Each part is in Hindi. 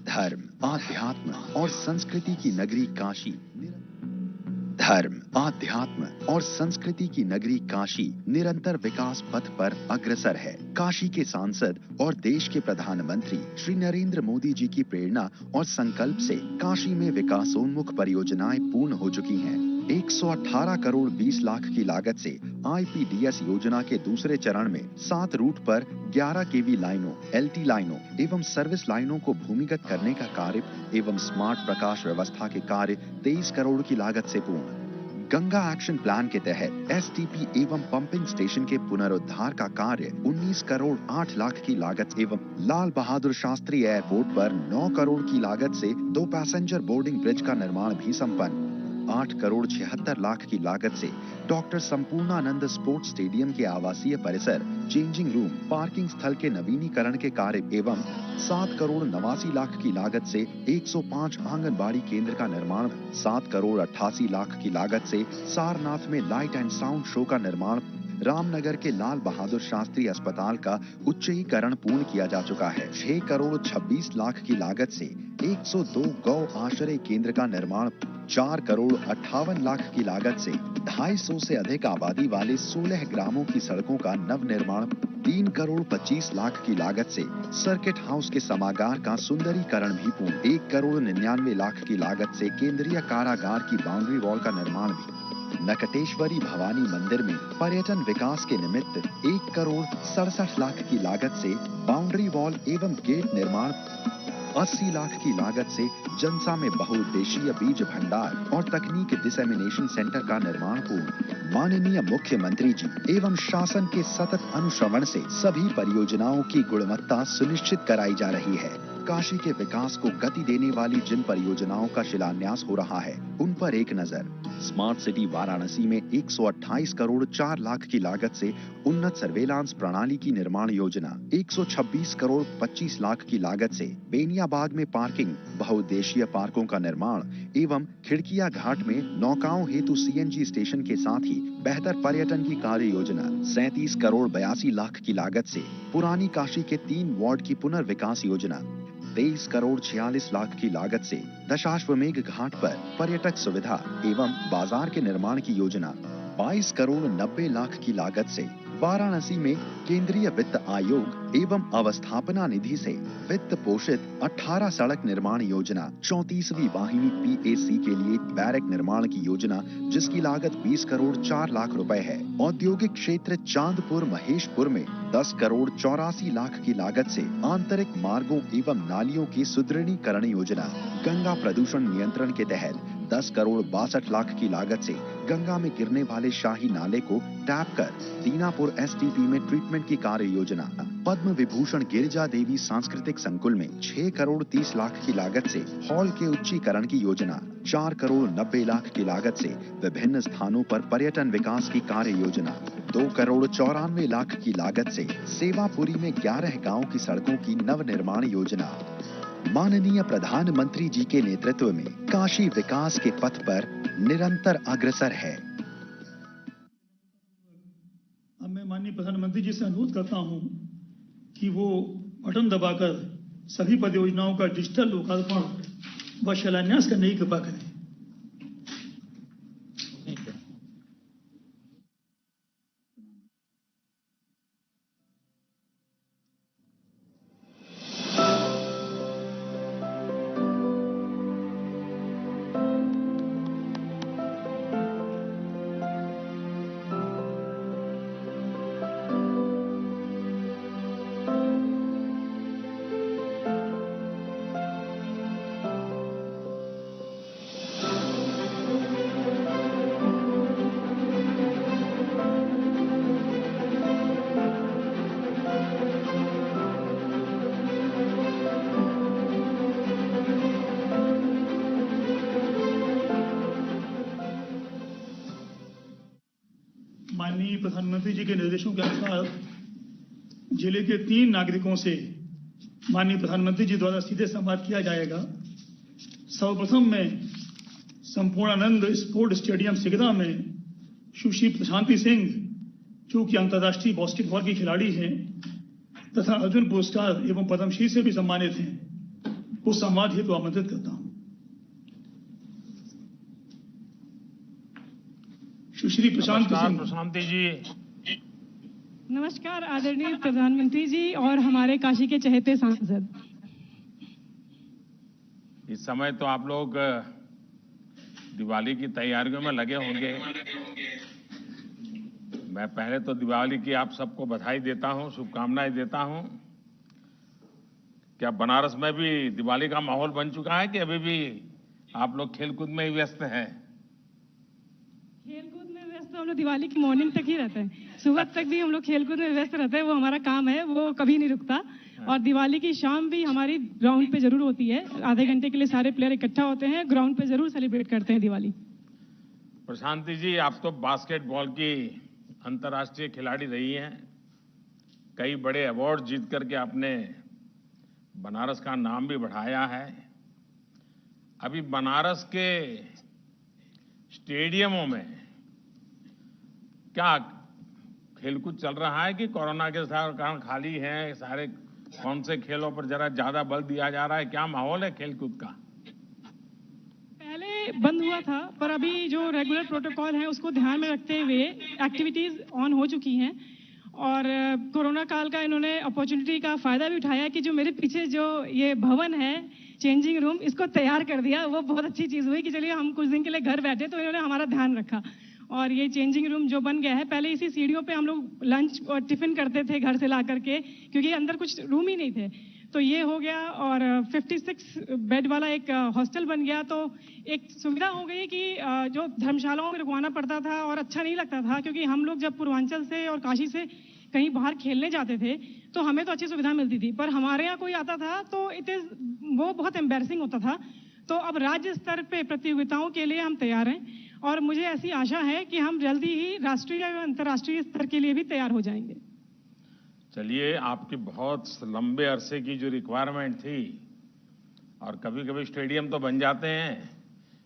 धर्म, आध्यात्म और संस्कृति की नगरी काशी। धर्म, आध्यात्म और संस्कृति की नगरी काशी निरंतर विकास पथ पर अग्रसर है। काशी के सांसद और देश के प्रधानमंत्री श्री नरेंद्र मोदी जी की प्रेरणा और संकल्प से काशी में विकासोन्मुख परियोजनाएं पूर्ण हो चुकी हैं। 118 करोड़ 20 लाख की लागत से आईपीडीएस योजना के दूसरे चरण में 7 रूट पर 11 केवी लाइनों, एलटी लाइनों एवं सर्विस लाइनों को भूमिगत करने का कार्य एवं स्मार्ट प्रकाश व्यवस्था के कार्य 23 करोड़ की लागत से पूर्ण। गंगा एक्शन प्लान के तहत एसटीपी एवं पंपिंग स्टेशन के पुनरुद्धार का कार्य 19 करोड़ 8 लाख की लागत एवं लाल बहादुर शास्त्री एयरपोर्ट पर 9 करोड़ की लागत से 2 पैसेंजर बोर्डिंग ब्रिज का निर्माण भी संपन्न। 8 करोड़ 76 लाख की लागत से डॉक्टर संपूर्णानंद स्पोर्ट्स स्टेडियम के आवासीय परिसर, चेंजिंग रूम, पार्किंग स्थल के नवीनीकरण के कार्य एवं 7 करोड़ 89 लाख की लागत से 105 आंगनबाड़ी केंद्र का निर्माण, 7 करोड़ 88 लाख की लागत से सारनाथ में लाइट एंड साउंड शो का निर्माण, रामनगर के लाल बहादुर शास्त्री अस्पताल का उच्चीकरण पूर्ण किया जा चुका है। 6 करोड़ 26 लाख की लागत से 102 गौ आश्रय केंद्र का निर्माण, 4 करोड़ 58 लाख की लागत से 250 से अधिक आबादी वाले 16 ग्रामों की सड़कों का नवनिर्माण, 3 करोड़ 25 लाख की लागत से सर्किट हाउस के सभागार का सुंदरीकरण भी पूर्ण, 1 करोड़ 99 लाख की लागत से केंद्रीय कारागार की बाउंड्री वॉल का निर्माण भी। नकटेश्वरी भवानी मंदिर में पर्यटन विकास के निमित्त 1 करोड़ 67 लाख की लागत से बाउंड्री वॉल एवं गेट निर्माण, 80 लाख की लागत से जनसा में बहुउद्देशीय बीज भंडार और तकनीक डिसेमिनेशन सेंटर का निर्माण पूर्ण। माननीय मुख्यमंत्री जी एवं शासन के सतत अनुश्रवण से सभी परियोजनाओं की गुणवत्ता सुनिश्चित कराई जा रही है। काशी के विकास को गति देने वाली जिन परियोजनाओं का शिलान्यास हो रहा है, उन पर एक नजर। स्मार्ट सिटी वाराणसी में 128 करोड़ 4 लाख की लागत से उन्नत सर्वेलांस प्रणाली की निर्माण योजना, 126 करोड़ 25 लाख की लागत से बेनियाबाग में पार्किंग, बहुउद्देशीय पार्कों का निर्माण एवं खिड़किया घाट में नौकाओं हेतु सीएनजी स्टेशन के साथ ही बेहतर पर्यटन की कार्य योजना, 37 करोड़ 82 लाख की लागत से पुरानी काशी के 3 वार्ड की पुनर्विकास योजना, 23 करोड़ 46 लाख की लागत से दशाश्वमेध घाट पर पर्यटक सुविधा एवं बाजार के निर्माण की योजना, 22 करोड़ 90 लाख की लागत से वाराणसी में केंद्रीय वित्त आयोग एवं अवस्थापना निधि से वित्त पोषित 18 सड़क निर्माण योजना, 34वीं वाहिनी पीएसी के लिए बैरक निर्माण की योजना जिसकी लागत 20 करोड़ 4 लाख रुपए है। औद्योगिक क्षेत्र चांदपुर महेशपुर में 10 करोड़ 84 लाख की लागत से आंतरिक मार्गों एवं नालियों की सुदृढ़ीकरण योजना, गंगा प्रदूषण नियंत्रण के तहत 10 करोड़ 62 लाख की लागत से गंगा में गिरने वाले शाही नाले को टैप कर दीनापुर एसटीपी में ट्रीटमेंट की कार्य योजना, पद्म विभूषण गिरिजा देवी सांस्कृतिक संकुल में 6 करोड़ 30 लाख की लागत से हॉल के उच्चीकरण की योजना, 4 करोड़ 90 लाख की लागत से विभिन्न स्थानों पर पर्यटन विकास की कार्य योजना, 2 करोड़ 94 लाख की लागत से सेवापुरी में 11 गांव की सड़कों की नवनिर्माण योजना। माननीय प्रधानमंत्री जी के नेतृत्व में काशी विकास के पथ पर निरंतर अग्रसर है। अब मैं माननीय प्रधानमंत्री जी से अनुरोध करता हूं कि वो बटन दबाकर सभी परियोजनाओं का डिजिटल लोकार्पण व शिलान्यास करने की कृपा करें। माननीय प्रधानमंत्री जी के निर्देशों के अनुसार जिले के 3 नागरिकों से माननीय प्रधानमंत्री जी द्वारा सीधे संवाद किया जाएगा। सर्वप्रथम मैं संपूर्णानंद स्पोर्ट स्टेडियम सिगदा में सुश्री प्रशांति सिंह, जो कि अंतर्राष्ट्रीय बास्केटबॉल की खिलाड़ी हैं तथा अर्जुन पुरस्कार एवं पद्मश्री से भी सम्मानित हैं, को संवाद हेतु आमंत्रित करता हूं। सुश्री प्रशांति जी। नमस्कार आदरणीय प्रधानमंत्री जी और हमारे काशी के चहेते सांसद। इस समय तो आप लोग दिवाली की तैयारियों में लगे होंगे। मैं पहले तो दिवाली की आप सबको बधाई देता हूं, शुभकामनाएं देता हूं। क्या बनारस में भी दिवाली का माहौल बन चुका है कि अभी भी आप लोग खेलकूद में ही व्यस्त हैं? खेलकूद में व्यस्त तो हम लोग दिवाली की मॉर्निंग तक ही रहते हैं। सुबह तक भी हम लोग खेलकूद में व्यस्त रहते हैं, वो हमारा काम है, वो कभी नहीं रुकता। और दिवाली की शाम भी हमारी ग्राउंड पे जरूर होती है। आधे घंटे के लिए सारे प्लेयर इकट्ठा होते हैं, ग्राउंड पे जरूर सेलिब्रेट करते हैं दिवाली। प्रशांति जी, आप तो बास्केटबॉल की अंतर्राष्ट्रीय खिलाड़ी रही हैं। कई बड़े अवार्ड जीत करके आपने बनारस का नाम भी बढ़ाया है। अभी बनारस के स्टेडियमों में क्या खेलकूद चल रहा है कि कोरोना के कारण खाली है सारे? कौन से खेलों पर जरा ज्यादा बल दिया जा रहा है? क्या माहौल है खेलकूद का? पहले बंद हुआ था, पर अभी जो रेगुलर प्रोटोकॉल है उसको ध्यान में रखते हुए एक्टिविटीज ऑन हो चुकी हैं। और कोरोना काल का इन्होंने अपॉर्चुनिटी का फायदा भी उठाया कि जो मेरे पीछे जो ये भवन है चेंजिंग रूम, इसको तैयार कर दिया। वो बहुत अच्छी चीज हुई कि चलिए हम कुछ दिन के लिए घर बैठे तो इन्होंने हमारा ध्यान रखा। और ये चेंजिंग रूम जो बन गया है, पहले इसी सीढ़ियों पे हम लोग लंच और टिफिन करते थे घर से ला करके, क्योंकि अंदर कुछ रूम ही नहीं थे। तो ये हो गया और 56 बेड वाला एक हॉस्टल बन गया। तो एक सुविधा हो गई कि जो धर्मशालाओं में रुकवाना पड़ता था और अच्छा नहीं लगता था, क्योंकि हम लोग जब पूर्वांचल से और काशी से कहीं बाहर खेलने जाते थे तो हमें तो अच्छी सुविधा मिलती थी, पर हमारे यहाँ कोई आता था तो वो बहुत एम्बैरसिंग होता था। तो अब राज्य स्तर पे प्रतियोगिताओं के लिए हम तैयार हैं और मुझे ऐसी आशा है कि हम जल्दी ही राष्ट्रीय और अंतर्राष्ट्रीय स्तर के लिए भी तैयार हो जाएंगे। चलिए, आपकी बहुत लंबे अरसे की जो रिक्वायरमेंट थी, और कभी कभी स्टेडियम तो बन जाते हैं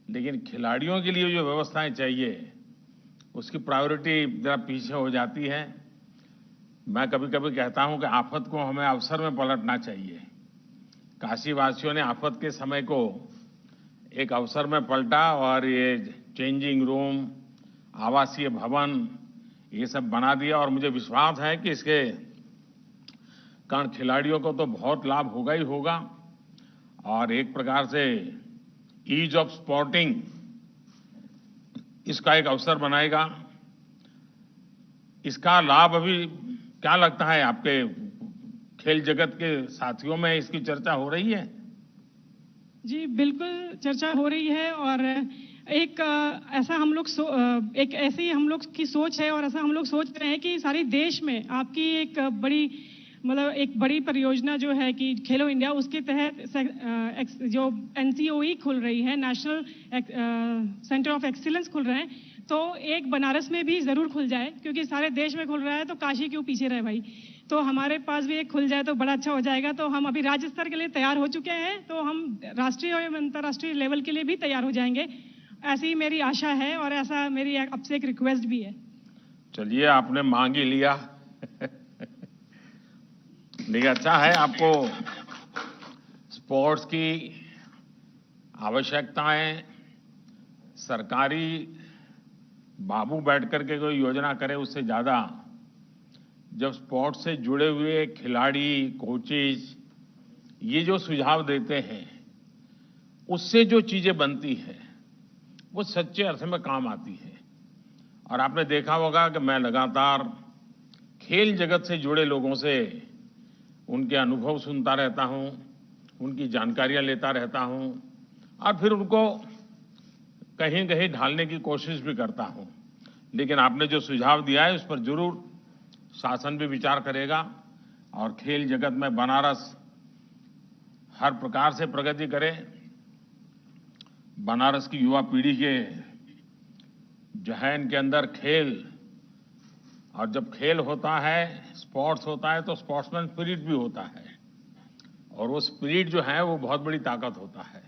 लेकिन खिलाड़ियों के लिए जो व्यवस्थाएं चाहिए उसकी प्रायोरिटी जरा पीछे हो जाती है। मैं कभी कभी कहता हूं कि आफत को हमें अवसर में पलटना चाहिए। काशी वासियों ने आफत के समय को एक अवसर में पलटा और ये चेंजिंग रूम, आवासीय भवन, ये सब बना दिया। और मुझे विश्वास है कि इसके कारण खिलाड़ियों को तो बहुत लाभ होगा ही होगा और एक प्रकार से ईज ऑफ स्पोर्टिंग इसका एक अवसर बनाएगा। इसका लाभ अभी क्या लगता है आपके खेल जगत के साथियों में इसकी चर्चा हो रही है? जी बिल्कुल चर्चा हो रही है और एक ऐसा हम लोग एक ऐसी हम लोग की सोच है और ऐसा हम लोग सोच रहे हैं कि सारे देश में आपकी एक बड़ी परियोजना जो है कि खेलो इंडिया, उसके तहत जो NCOE खुल रही है, नेशनल सेंटर ऑफ एक्सीलेंस खुल रहे हैं। तो एक बनारस में भी जरूर खुल जाए, क्योंकि सारे देश में खुल रहा है तो काशी क्यों पीछे रहे भाई। तो हमारे पास भी एक खुल जाए तो बड़ा अच्छा हो जाएगा। तो हम अभी राज्य स्तर के लिए तैयार हो चुके हैं, तो हम राष्ट्रीय और अंतर्राष्ट्रीय लेवल के लिए भी तैयार हो जाएंगे, ऐसी मेरी आशा है और ऐसा मेरी आपसे एक रिक्वेस्ट भी है। चलिए, आपने मांग ही लिया। लेकिन अच्छा है, आपको स्पोर्ट्स की आवश्यकताएं सरकारी बाबू बैठ करके कोई योजना करे उससे ज्यादा जब स्पोर्ट्स से जुड़े हुए खिलाड़ी, कोचेज ये जो सुझाव देते हैं उससे जो चीजें बनती है वो सच्चे अर्थ में काम आती है। और आपने देखा होगा कि मैं लगातार खेल जगत से जुड़े लोगों से उनके अनुभव सुनता रहता हूं, उनकी जानकारियां लेता रहता हूं और फिर उनको कहीं कहीं ढालने की कोशिश भी करता हूं। लेकिन आपने जो सुझाव दिया है उस पर जरूर शासन भी विचार करेगा और खेल जगत में बनारस हर प्रकार से प्रगति करे। बनारस की युवा पीढ़ी के जहन के अंदर खेल, और जब खेल होता है, स्पोर्ट्स होता है तो स्पोर्ट्समैन स्पिरिट भी होता है और वो स्पिरिट जो है वो बहुत बड़ी ताकत होता है।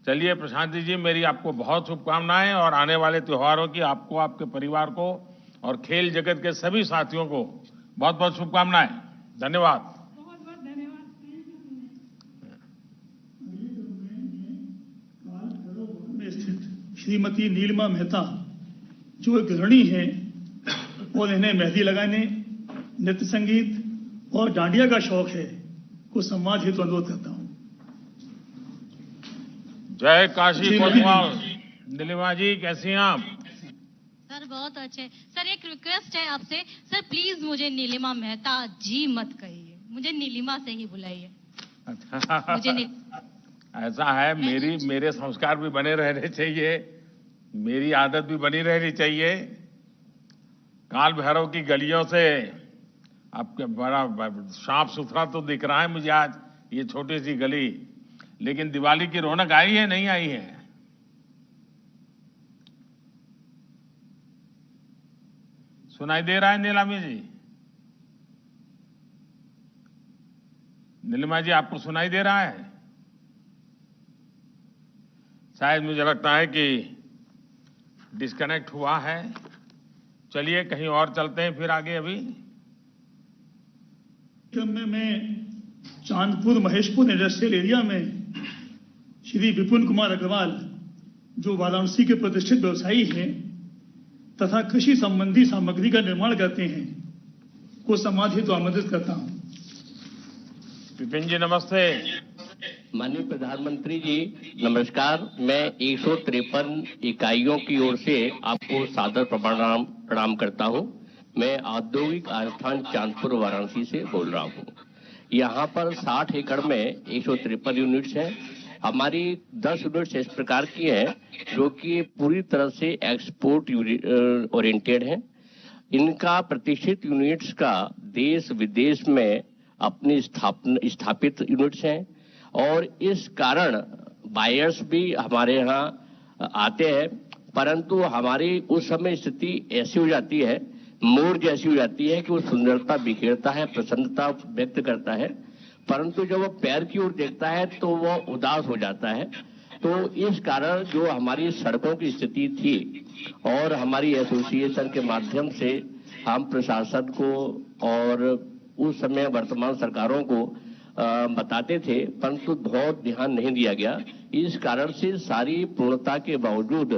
चलिए प्रशांति जी, मेरी आपको बहुत शुभकामनाएं और आने वाले त्योहारों की आपको, आपके परिवार को और खेल जगत के सभी साथियों को बहुत बहुत शुभकामनाएं। धन्यवाद। बहुत बहुत धन्यवाद। श्रीमती नीलिमा मेहता जो एक गृहिणी है और इन्हें मेहंदी लगाने, नृत्य संगीत और डांडिया का शौक है, को सम्मान हेतु अनुरोध करता हूं। जय काशी कोतवाल। नीलिमा जी कैसी हैं आप? सर बहुत अच्छे। सर एक रिक्वेस्ट है आपसे, सर प्लीज मुझे नीलिमा मेहता जी मत कहिए, मुझे नीलिमा से ही बुलाइए। मुझे ऐसा है, मेरे संस्कार भी बने रहने चाहिए, मेरी आदत भी बनी रहनी चाहिए। काल भैरव की गलियों से आपके बड़ा साफ सुथरा तो दिख रहा है मुझे आज ये छोटी सी गली, लेकिन दिवाली की रौनक आई है नहीं आई है? सुनाई दे रहा है नीलामी जी? नीलिमा जी आपको सुनाई दे रहा है? शायद मुझे लगता है कि डिस्कनेक्ट हुआ है। चलिए कहीं और चलते हैं फिर आगे। अभी मैं चांदपुर महेशपुर इंडस्ट्रियल एरिया में श्री विपुल कुमार अग्रवाल जो वाराणसी के प्रतिष्ठित व्यवसायी हैं तथा कृषि संबंधी सामग्री का निर्माण करते हैं को सम्मान हेतु आमंत्रित करता हूं। विपिन जी नमस्ते। माननीय प्रधानमंत्री जी नमस्कार। मैं 153 इकाइयों की ओर से आपको सादर प्रणाम करता हूं। मैं औद्योगिक आस्थान चांदपुर वाराणसी से बोल रहा हूं। यहां पर 60 एकड़ में 153 यूनिट्स हैं। हमारी 10 यूनिट्स इस प्रकार की हैं जो कि पूरी तरह से एक्सपोर्ट ओरिएंटेड हैं। इनका प्रतिष्ठित यूनिट्स का देश विदेश में अपनी स्थापित यूनिट्स हैं और इस कारण बायर्स भी हमारे यहाँ आते हैं, परंतु हमारी उस समय स्थिति ऐसी हो जाती है, मोर जैसी हो जाती है कि वो सुंदरता बिखेरता है, प्रसन्नता व्यक्त करता है, परंतु जब वो पैर की ओर देखता है तो वो उदास हो जाता है। तो इस कारण जो हमारी सड़कों की स्थिति थी और हमारी एसोसिएशन के माध्यम से हम प्रशासन को और उस समय वर्तमान सरकारों को बताते थे, परंतु बहुत ध्यान नहीं दिया गया। इस कारण से सारी पूर्णता के बावजूद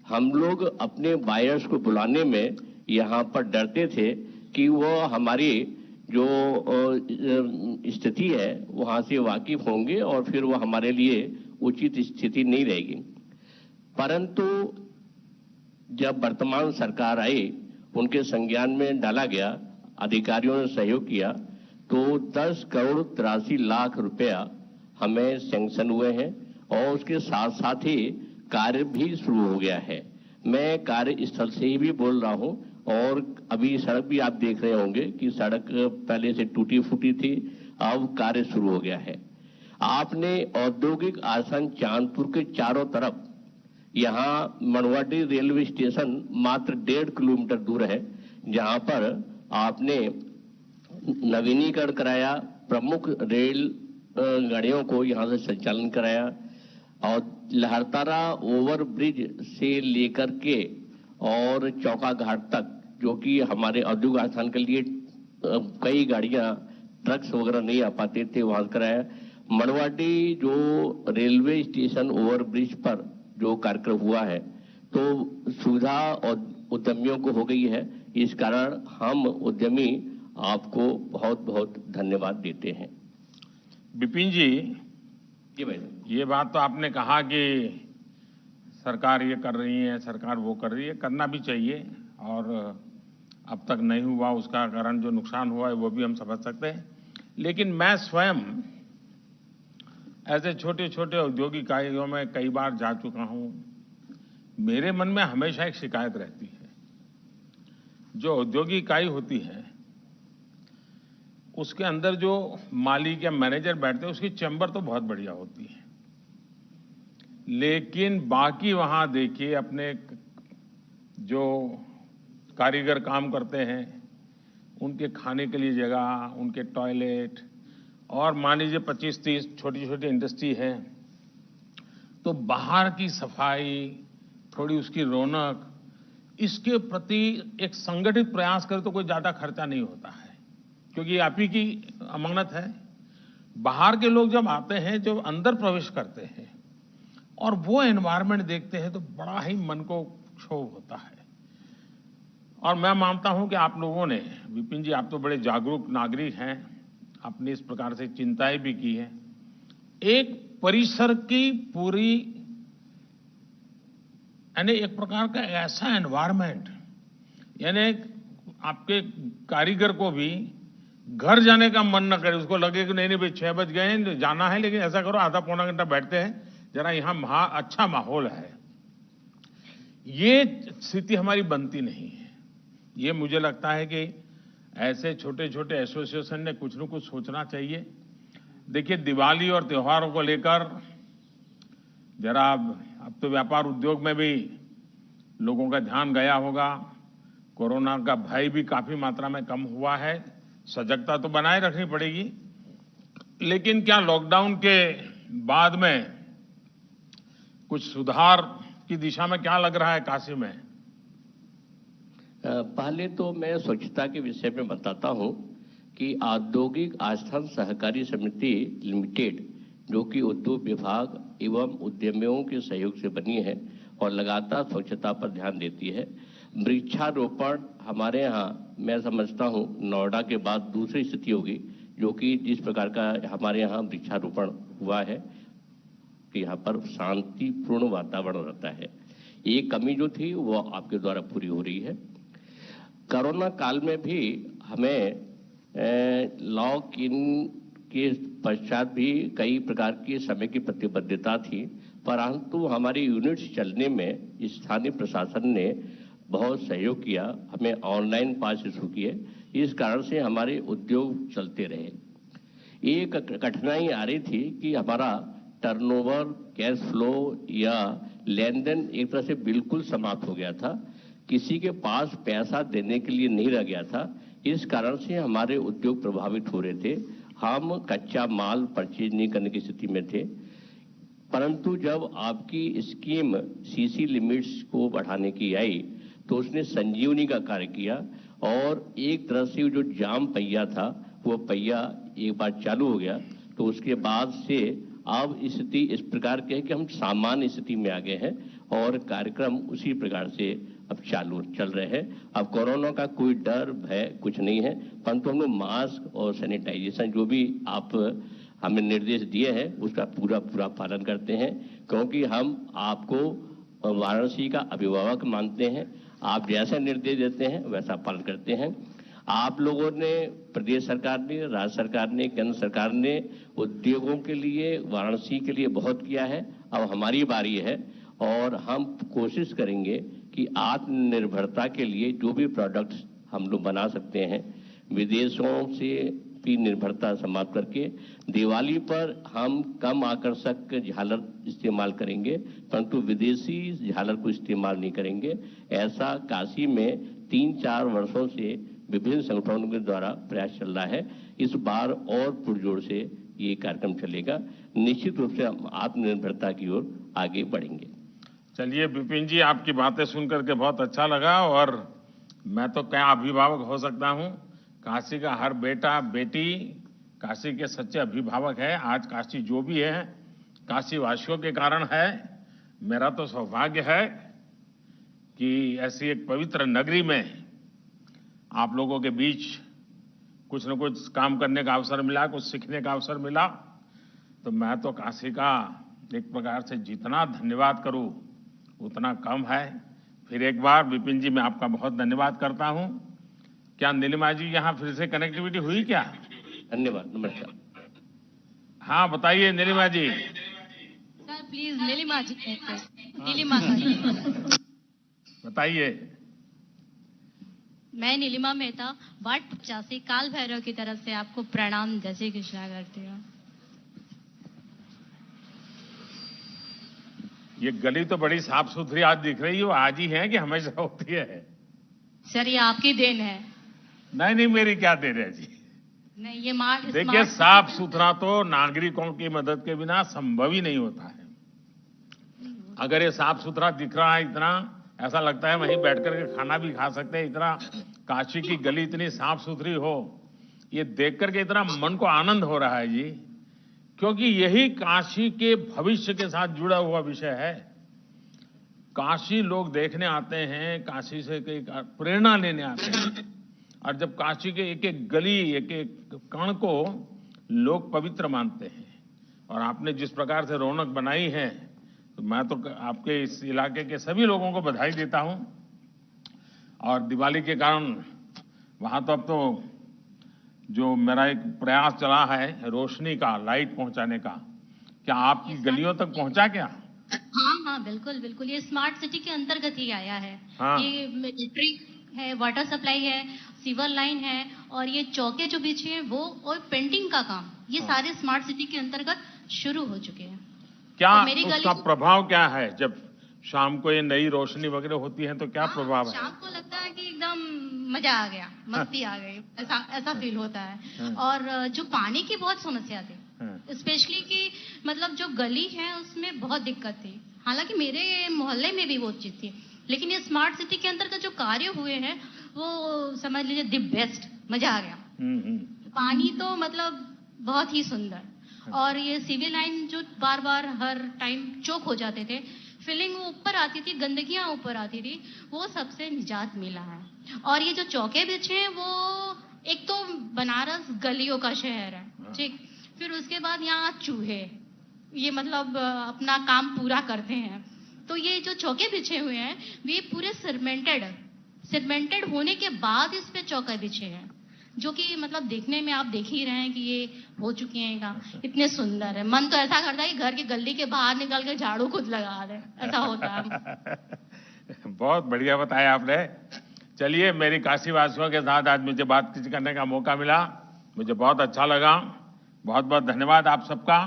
हम लोग अपने बायर्स को बुलाने में यहाँ पर डरते थे कि वो हमारी जो स्थिति है वहाँ से वाकिफ होंगे और फिर वो हमारे लिए उचित स्थिति नहीं रहेगी। परंतु जब वर्तमान सरकार आई, उनके संज्ञान में डाला गया, अधिकारियों ने सहयोग किया, तो 10 करोड़ 83 लाख रुपया हमें सैंक्शन हुए हैं और उसके साथ साथ ही कार्य भी शुरू हो गया है। मैं कार्य स्थल से ही भी बोल रहा हूं और अभी सड़क भी आप देख रहे होंगे कि सड़क पहले से टूटी फूटी थी, अब कार्य शुरू हो गया है। आपने औद्योगिक आसन चांदपुर के चारों तरफ, यहाँ मनवाडी रेलवे स्टेशन मात्र 1.5 किलोमीटर दूर है, जहां पर आपने नवीनीकरण कराया, प्रमुख रेल गाड़ियों को यहां से संचालन कराया और लहरतारा ओवर ब्रिज से लेकर के और चौका घाट तक, जो कि हमारे औद्योगिक आस्थान के लिए कई गाड़ियां ट्रक्स वगैरह नहीं आ पाते थे, वहां कराया। मनवाडी जो रेलवे स्टेशन ओवर ब्रिज पर जो कार्यक्रम हुआ है तो सुविधा और उद्यमियों को हो गई है। इस कारण हम उद्यमी आपको बहुत बहुत धन्यवाद देते हैं। विपिन जी भाई, ये बात तो आपने कहा कि सरकार ये कर रही है, सरकार वो कर रही है, करना भी चाहिए और अब तक नहीं हुआ उसका कारण जो नुकसान हुआ है वो भी हम समझ सकते हैं। लेकिन मैं स्वयं ऐसे छोटे छोटे औद्योगिक इकाइयों में कई बार जा चुका हूं। मेरे मन में हमेशा एक शिकायत रहती है, जो औद्योगिक इकाई होती है उसके अंदर जो मालिक या मैनेजर बैठते हैं उसकी चैम्बर तो बहुत बढ़िया होती है, लेकिन बाकी वहां देखिए अपने जो कारीगर काम करते हैं उनके खाने के लिए जगह, उनके टॉयलेट और मान लीजिए 25-30 छोटी छोटी इंडस्ट्री है तो बाहर की सफाई, थोड़ी उसकी रौनक, इसके प्रति एक संगठित प्रयास करे तो कोई ज्यादा खर्चा नहीं होता है, क्योंकि आप ही की अमानत है। बाहर के लोग जब आते हैं, जब अंदर प्रवेश करते हैं और वो एनवायरनमेंट देखते हैं तो बड़ा ही मन को क्षोभ होता है। और मैं मानता हूं कि आप लोगों ने, विपिन जी, आप तो बड़े जागरूक नागरिक हैं, आपने इस प्रकार से चिंताएं भी की है। एक परिसर की पूरी, यानी एक प्रकार का ऐसा एनवायरनमेंट, यानी आपके कारीगर को भी घर जाने का मन न करे, उसको लगे कि नहीं नहीं भाई 6 बज गए हैं, जाना है, लेकिन ऐसा करो आधा पौना घंटा बैठते हैं, जरा यहां अच्छा माहौल है। ये स्थिति हमारी बनती नहीं है। ये मुझे लगता है कि ऐसे छोटे छोटे एसोसिएशन ने कुछ न कुछ सोचना चाहिए। देखिए, दिवाली और त्योहारों को लेकर जरा अब तो व्यापार उद्योग में भी लोगों का ध्यान गया होगा। कोरोना का भय भी काफी मात्रा में कम हुआ है। सजगता तो बनाए रखनी पड़ेगी, लेकिन क्या लॉकडाउन के बाद में कुछ सुधार की दिशा में क्या लग रहा है काशी में? पहले तो मैं स्वच्छता के विषय में बताता हूं कि औद्योगिक आस्थान सहकारी समिति लिमिटेड, जो कि उद्योग विभाग एवं उद्यमियों के सहयोग से बनी है और लगातार स्वच्छता पर ध्यान देती है। वृक्षारोपण हमारे यहाँ, मैं समझता हूँ, नोएडा के बाद दूसरी स्थिति होगी जो कि जिस प्रकार का हमारे यहाँ वृक्षारोपण हुआ है कि यहाँ पर शांतिपूर्ण वातावरण रहता है। ये कमी जो थी वो आपके द्वारा पूरी हो रही है। कोरोना काल में भी हमें लॉक इन के पश्चात भी कई प्रकार के समय की प्रतिबद्धता थी, परंतु हमारी यूनिट्स चलने में स्थानीय प्रशासन ने बहुत सहयोग किया, हमें ऑनलाइन पास इशू किए। इस कारण से हमारे उद्योग चलते रहे। एक कठिनाई आ रही थी कि हमारा टर्नओवर, कैश फ्लो या लेन देन एक तरह से बिल्कुल समाप्त हो गया था। किसी के पास पैसा देने के लिए नहीं रह गया था। इस कारण से हमारे उद्योग प्रभावित हो रहे थे। हम कच्चा माल परचेज नहीं करने की स्थिति में थे। परंतु जब आपकी स्कीम सीसी लिमिट्स को बढ़ाने की आई तो उसने संजीवनी का कार्य किया और एक तरह से जो जाम पहिया था वो पहिया एक बार चालू हो गया। तो उसके बाद से अब स्थिति इस प्रकार की है कि हम सामान्य स्थिति में आ गए हैं और कार्यक्रम उसी प्रकार से अब चालू चल रहे हैं। अब कोरोना का कोई डर भय कुछ नहीं है, परंतु हम लोग मास्क और सैनिटाइजेशन जो भी आप हमें निर्देश दिए हैं उसका पूरा पालन करते हैं, क्योंकि हम आपको वाराणसी का अभिभावक मानते हैं। आप जैसा निर्देश देते हैं वैसा पालन करते हैं। आप लोगों ने, प्रदेश सरकार ने, राज्य सरकार ने, केंद्र सरकार ने उद्योगों के लिए, वाराणसी के लिए बहुत किया है। अब हमारी बारी है और हम कोशिश करेंगे कि आत्मनिर्भरता के लिए जो भी प्रोडक्ट्स हम लोग बना सकते हैं, विदेशों से भी निर्भरता समाप्त करके दिवाली पर हम कम आकर्षक झालर इस्तेमाल करेंगे, परंतु विदेशी झालर को इस्तेमाल नहीं करेंगे। ऐसा काशी में 3-4 वर्षों से विभिन्न संगठनों के द्वारा प्रयास चल रहा है। इस बार और पुरजोर से ये कार्यक्रम चलेगा। निश्चित रूप से हम आत्मनिर्भरता की ओर आगे बढ़ेंगे। चलिए विपिन जी, आपकी बातें सुनकर के बहुत अच्छा लगा और मैं तो क्या अभिभावक हो सकता हूं। काशी का हर बेटा बेटी काशी के सच्चे अभिभावक है। आज काशी जो भी है काशी वासियों के कारण है। मेरा तो सौभाग्य है कि ऐसी एक पवित्र नगरी में आप लोगों के बीच कुछ न कुछ काम करने का अवसर मिला, कुछ सीखने का अवसर मिला। तो मैं तो काशी का एक प्रकार से जितना धन्यवाद करूं उतना कम है। फिर एक बार विपिन जी, मैं आपका बहुत धन्यवाद करता हूं। क्या नीलिमा जी यहाँ फिर से कनेक्टिविटी हुई क्या? धन्यवाद, नमस्कार। हाँ बताइए Neelima ji. Sir please Neelima ji Neelima sir बताइए। मैं नीलिमा मेहता, वार्ड 85 काल भैरव की तरफ से आपको प्रणाम, जय श्री कृष्णा करती हूँ। ये गली तो बड़ी साफ सुथरी आज दिख रही है, आज ही है कि हमेशा होती है? सर ये आपकी देन है। नहीं, मेरी क्या देन है जी। नहीं, ये मार्ग देखिए, साफ सुथरा तो नागरिकों की मदद के बिना संभव ही नहीं होता है। अगर ये साफ सुथरा दिख रहा है इतना, ऐसा लगता है वहीं बैठ करके खाना भी खा सकते हैं। इतना काशी की गली इतनी साफ सुथरी हो, ये देख करके इतना मन को आनंद हो रहा है जी। क्योंकि यही काशी के भविष्य के साथ जुड़ा हुआ विषय है। काशी लोग देखने आते हैं, काशी से प्रेरणा लेने आते हैं, और जब काशी के एक एक गली, एक एक कण को लोग पवित्र मानते हैं, और आपने जिस प्रकार से रौनक बनाई है, तो मैं तो आपके इस इलाके के सभी लोगों को बधाई देता हूं। और दिवाली के कारण वहां तो अब तो जो मेरा एक प्रयास चला है रोशनी का, लाइट पहुंचाने का, क्या आपकी गलियों तक पहुंचा क्या? हाँ हाँ, बिल्कुल बिल्कुल, ये स्मार्ट सिटी के अंतर्गत ही आया है। हाँ। ये इलेक्ट्रिक है, वाटर सप्लाई है, सीवर लाइन है, और ये चौके जो बिछे हैं वो, और पेंटिंग का काम, ये सारे स्मार्ट सिटी के अंतर्गत शुरू हो चुके हैं। क्या उसका प्रभाव क्या है? जब शाम को ये नई रोशनी वगैरह होती है तो क्या प्रभाव है? शाम को लगता है कि एकदम मजा आ गया, मस्ती आ गई, ऐसा फील होता है। और जो पानी की बहुत समस्या थी, स्पेशली कि मतलब जो गली है उसमें बहुत दिक्कत थी, हालांकि मेरे मोहल्ले में भी वो चीज थी, लेकिन ये स्मार्ट सिटी के अंतर्गत जो कार्य हुए हैं वो समझ लीजिए द बेस्ट, मजा आ गया। पानी तो मतलब बहुत ही सुंदर, और ये सिविल लाइन जो बार बार हर टाइम चौक हो जाते थे, फीलिंग ऊपर आती थी, गंदगियां ऊपर आती थी, वो सबसे निजात मिला है। और ये जो चौके बिछे हैं वो, एक तो बनारस गलियों का शहर है, ठीक, फिर उसके बाद यहाँ चूहे, ये मतलब अपना काम पूरा करते हैं, तो ये जो चौके बिछे हुए हैं वे पूरे सिरमेंटेड होने के बाद इस पे चौके बिछे हैं, जो कि मतलब देखने में आप देख ही रहे हैं कि ये हो चुके हैं, इतने सुंदर है। मन तो ऐसा करता है कि घर की गली के बाहर निकल के झाड़ू खुद लगा दे, ऐसा होता है। बहुत बढ़िया बताया आपने। चलिए, मेरी काशी वासियों के साथ आज मुझे बातचीत करने का मौका मिला, मुझे बहुत अच्छा लगा। बहुत बहुत धन्यवाद आप सबका।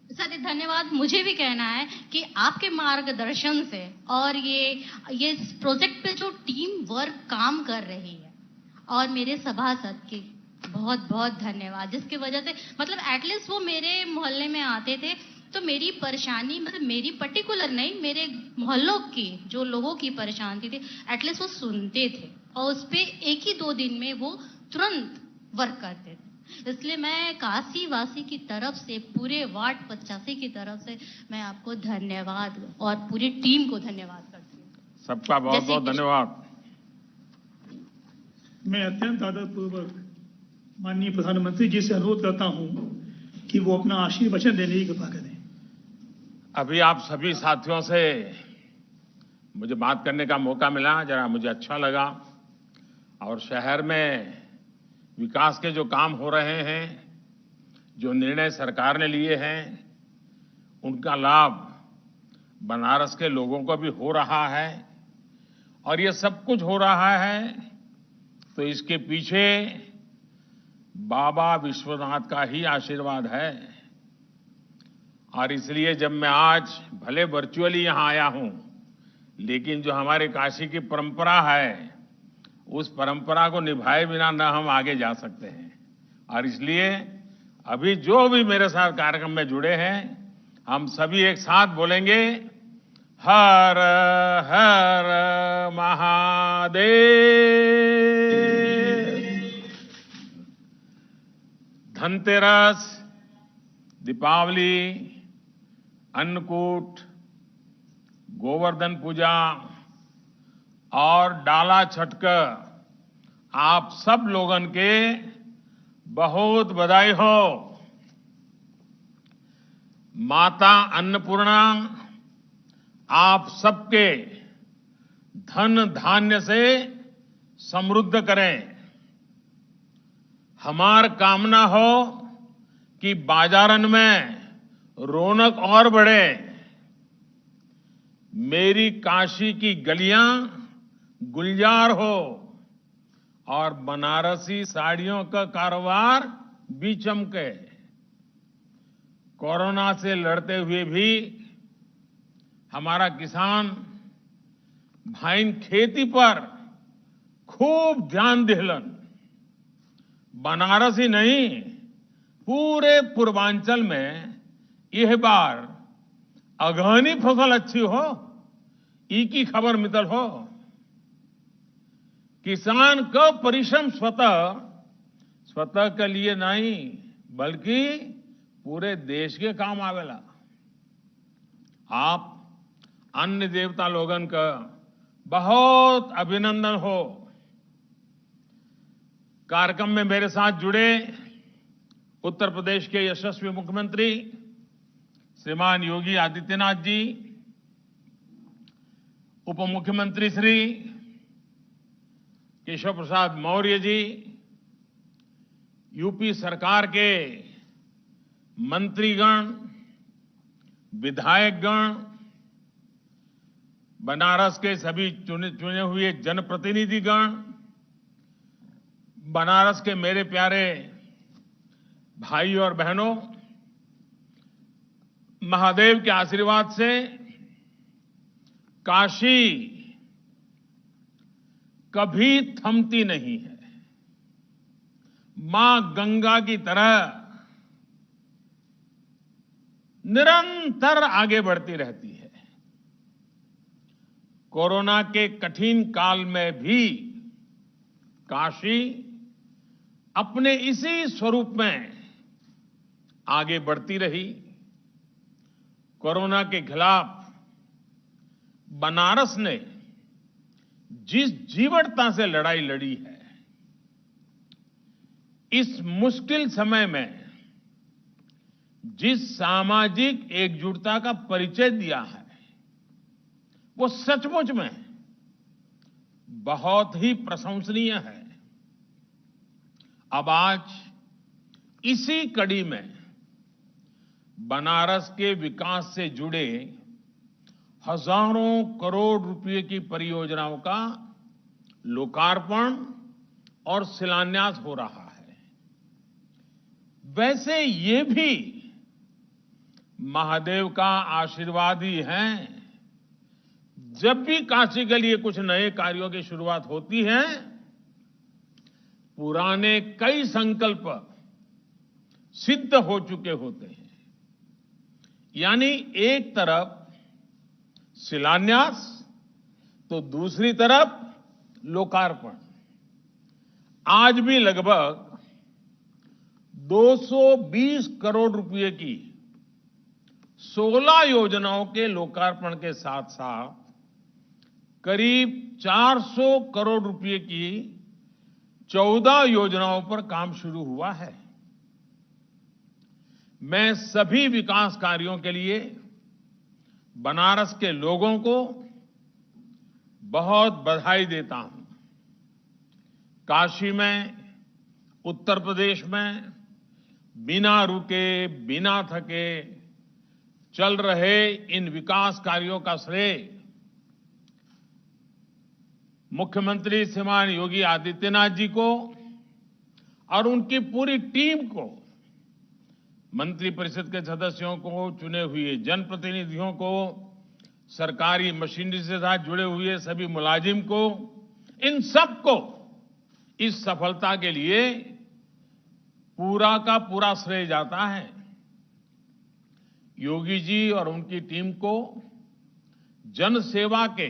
सर, धन्यवाद मुझे भी कहना है कि आपके मार्गदर्शन से और ये प्रोजेक्ट पे जो टीम वर्क काम कर रही है, और मेरे सभासद की बहुत बहुत धन्यवाद, जिसकी वजह से मतलब एटलीस्ट वो मेरे मोहल्ले में आते थे तो मेरी परेशानी, मतलब मेरी पर्टिकुलर नहीं, मेरे मोहल्लों की जो लोगों की परेशानी थी, एटलीस्ट वो सुनते थे और उस पे 1 ही 2 दिन में वो तुरंत वर्क करते थे। इसलिए मैं काशी वासी की तरफ से, पूरे वार्ड 85 की तरफ से मैं आपको धन्यवाद और पूरी टीम को धन्यवाद करती हूँ। सबका बहुत बहुत धन्यवाद। मैं अत्यंत आदरपूर्वक माननीय प्रधानमंत्री जी से अनुरोध करता हूं कि वो अपना आशीर्वचन देने की कृपा करें। अभी आप सभी साथियों से मुझे बात करने का मौका मिला, जरा मुझे अच्छा लगा, और शहर में विकास के जो काम हो रहे हैं, जो निर्णय सरकार ने लिए हैं, उनका लाभ बनारस के लोगों को भी हो रहा है, और ये सब कुछ हो रहा है तो इसके पीछे बाबा विश्वनाथ का ही आशीर्वाद है। और इसलिए जब मैं आज भले वर्चुअली यहां आया हूं, लेकिन जो हमारे काशी की परंपरा है, उस परंपरा को निभाए बिना न हम आगे जा सकते हैं। और इसलिए अभी जो भी मेरे साथ कार्यक्रम में जुड़े हैं, हम सभी एक साथ बोलेंगे, हर हर महादेव। धनतेरस, दीपावली, अन्नकूट, गोवर्धन पूजा और डाला छठ, आप सब लोगन के बहुत बधाई हो। माता अन्नपूर्णा आप सबके धन धान्य से समृद्ध करें। हमार कामना हो कि बाजारन में रौनक और बढ़े। मेरी काशी की गलियां गुलजार हो और बनारसी साड़ियों का कारोबार भी चमके। कोरोना से लड़ते हुए भी हमारा किसान भाई खेती पर खूब ध्यान दिलन। बनारस ही नहीं, पूरे पूर्वांचल में यह बार अगहनी फसल अच्छी हो, ई की खबर मितल हो। किसान का परिश्रम स्वतः के लिए नहीं, बल्कि पूरे देश के काम आवेला। आप अन्य देवता लोगन का बहुत अभिनंदन हो। कार्यक्रम में मेरे साथ जुड़े उत्तर प्रदेश के यशस्वी मुख्यमंत्री श्रीमान योगी आदित्यनाथ जी, उप मुख्यमंत्री श्री केशव प्रसाद मौर्य जी, यूपी सरकार के मंत्रीगण, विधायकगण, बनारस के सभी चुने हुए जनप्रतिनिधिगण, बनारस के मेरे प्यारे भाई और बहनों, महादेव के आशीर्वाद से काशी कभी थमती नहीं है। मां गंगा की तरह निरंतर आगे बढ़ती रहती है। कोरोना के कठिन काल में भी काशी अपने इसी स्वरूप में आगे बढ़ती रही। कोरोना के खिलाफ बनारस ने जिस जीवटता से लड़ाई लड़ी है, इस मुश्किल समय में जिस सामाजिक एकजुटता का परिचय दिया है, वो सचमुच में बहुत ही प्रशंसनीय है। अब आज इसी कड़ी में बनारस के विकास से जुड़े हजारों करोड़ रुपए की परियोजनाओं का लोकार्पण और शिलान्यास हो रहा है। वैसे ये भी महादेव का आशीर्वाद ही है। जब भी काशी के लिए कुछ नए कार्यों की शुरुआत होती है, पुराने कई संकल्प सिद्ध हो चुके होते हैं। यानी एक तरफ शिलान्यास तो दूसरी तरफ लोकार्पण। आज भी लगभग 220 करोड़ रुपए की 16 योजनाओं के लोकार्पण के साथ साथ करीब 400 करोड़ रुपए की 14 योजनाओं पर काम शुरू हुआ है। मैं सभी विकास कार्यों के लिए बनारस के लोगों को बहुत बधाई देता हूं। काशी में, उत्तर प्रदेश में बिना रुके, बिना थके चल रहे इन विकास कार्यों का श्रेय मुख्यमंत्री श्रीमान योगी आदित्यनाथ जी को और उनकी पूरी टीम को, मंत्रिपरिषद के सदस्यों को, चुने हुए जनप्रतिनिधियों को, सरकारी मशीनरी से साथ जुड़े हुए सभी मुलाजिम को, इन सबको इस सफलता के लिए पूरा का पूरा श्रेय जाता है। योगी जी और उनकी टीम को जन सेवा के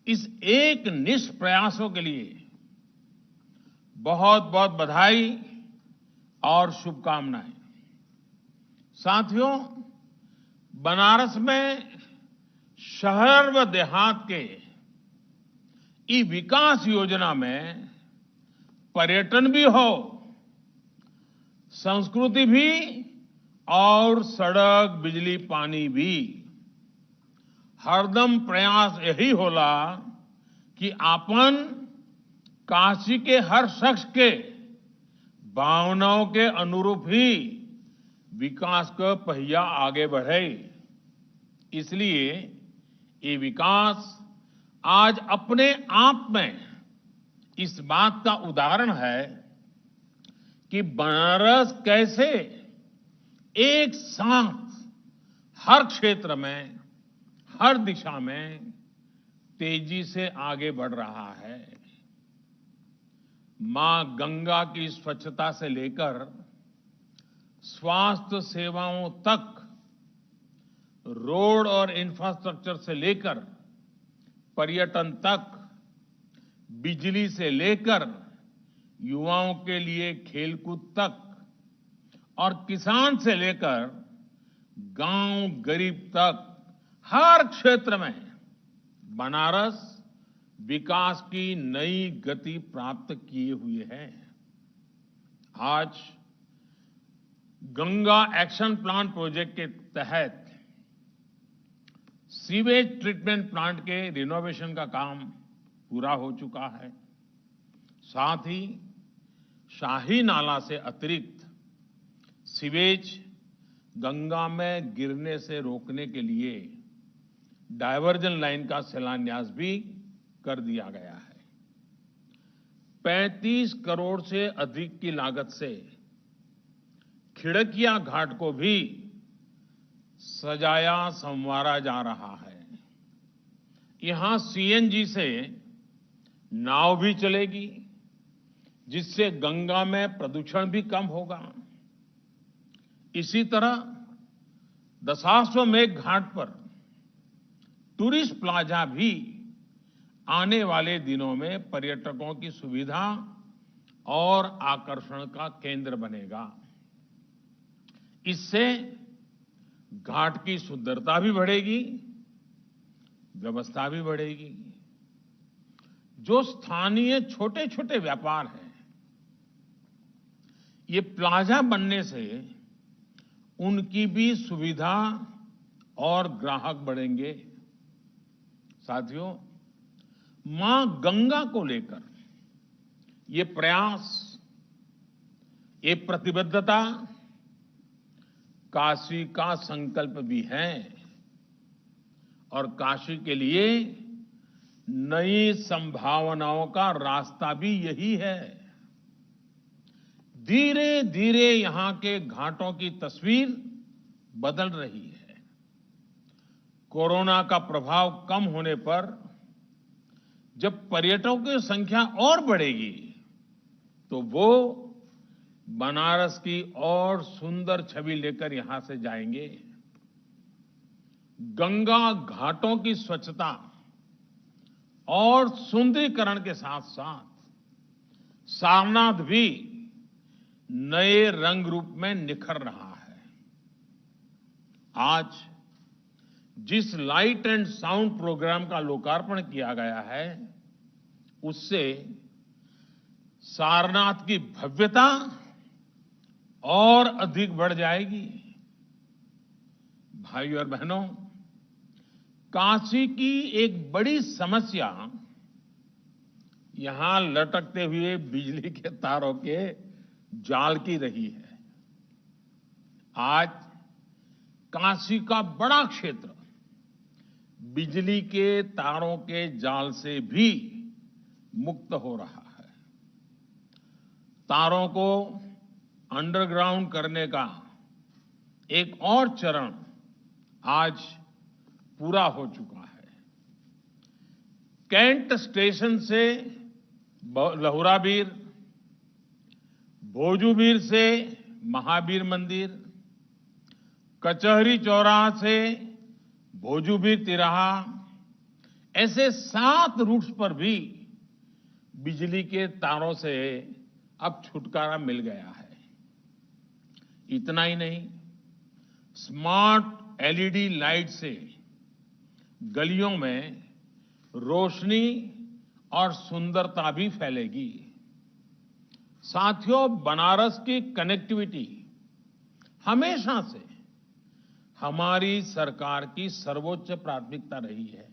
इस एक निष्ठ प्रयासों के लिए बहुत बहुत बधाई और शुभकामनाएं। साथियों, बनारस में शहर व देहात के ई विकास योजना में पर्यटन भी हो, संस्कृति भी और सड़क, बिजली, पानी भी। हरदम प्रयास यही होला कि आपन काशी के हर शख्स के भावनाओं के अनुरूप ही विकास का पहिया आगे बढ़े। इसलिए ये विकास आज अपने आप में इस बात का उदाहरण है कि बनारस कैसे एक साथ हर क्षेत्र में, हर दिशा में तेजी से आगे बढ़ रहा है। मां गंगा की स्वच्छता से लेकर स्वास्थ्य सेवाओं तक, रोड और इंफ्रास्ट्रक्चर से लेकर पर्यटन तक, बिजली से लेकर युवाओं के लिए खेलकूद तक और किसान से लेकर गांव गरीब तक हर क्षेत्र में बनारस विकास की नई गति प्राप्त किए हुए है। आज गंगा एक्शन प्लान प्रोजेक्ट के तहत सीवेज ट्रीटमेंट प्लांट के रिनोवेशन का काम पूरा हो चुका है। साथ ही शाही नाला से अतिरिक्त सीवेज गंगा में गिरने से रोकने के लिए डायवर्जन लाइन का शिलान्यास भी कर दिया गया है। 35 करोड़ से अधिक की लागत से खिड़किया घाट को भी सजाया संवारा जा रहा है। यहां सीएनजी से नाव भी चलेगी, जिससे गंगा में प्रदूषण भी कम होगा। इसी तरह दशाश्वमेध घाट पर टूरिस्ट प्लाजा भी आने वाले दिनों में पर्यटकों की सुविधा और आकर्षण का केंद्र बनेगा। इससे घाट की सुंदरता भी बढ़ेगी, व्यवस्था भी बढ़ेगी। जो स्थानीय छोटे छोटे व्यापार हैं, ये प्लाजा बनने से उनकी भी सुविधा और ग्राहक बढ़ेंगे। साथियों, मां गंगा को लेकर ये प्रयास, ये प्रतिबद्धता काशी का संकल्प भी है और काशी के लिए नई संभावनाओं का रास्ता भी यही है। धीरे धीरे यहां के घाटों की तस्वीर बदल रही है। कोरोना का प्रभाव कम होने पर जब पर्यटकों की संख्या और बढ़ेगी तो वो बनारस की और सुंदर छवि लेकर यहां से जाएंगे। गंगा घाटों की स्वच्छता और सुंदरीकरण के साथ साथ सारनाथ भी नए रंग रूप में निखर रहा है। आज जिस लाइट एंड साउंड प्रोग्राम का लोकार्पण किया गया है, उससे सारनाथ की भव्यता और अधिक बढ़ जाएगी। भाइयों और बहनों, काशी की एक बड़ी समस्या यहां लटकते हुए बिजली के तारों के जाल की रही है। आज काशी का बड़ा क्षेत्र बिजली के तारों के जाल से भी मुक्त हो रहा है। तारों को अंडरग्राउंड करने का एक और चरण आज पूरा हो चुका है। कैंट स्टेशन से लहुराबीर, भोजूबीर से महावीर मंदिर, कचहरी चौराहा से भोजूबीर तिराहा, ऐसे 7 रूट्स पर भी बिजली के तारों से अब छुटकारा मिल गया है। इतना ही नहीं, स्मार्ट एलईडी लाइट से गलियों में रोशनी और सुंदरता भी फैलेगी। साथियों, बनारस की कनेक्टिविटी हमेशा से हमारी सरकार की सर्वोच्च प्राथमिकता रही है।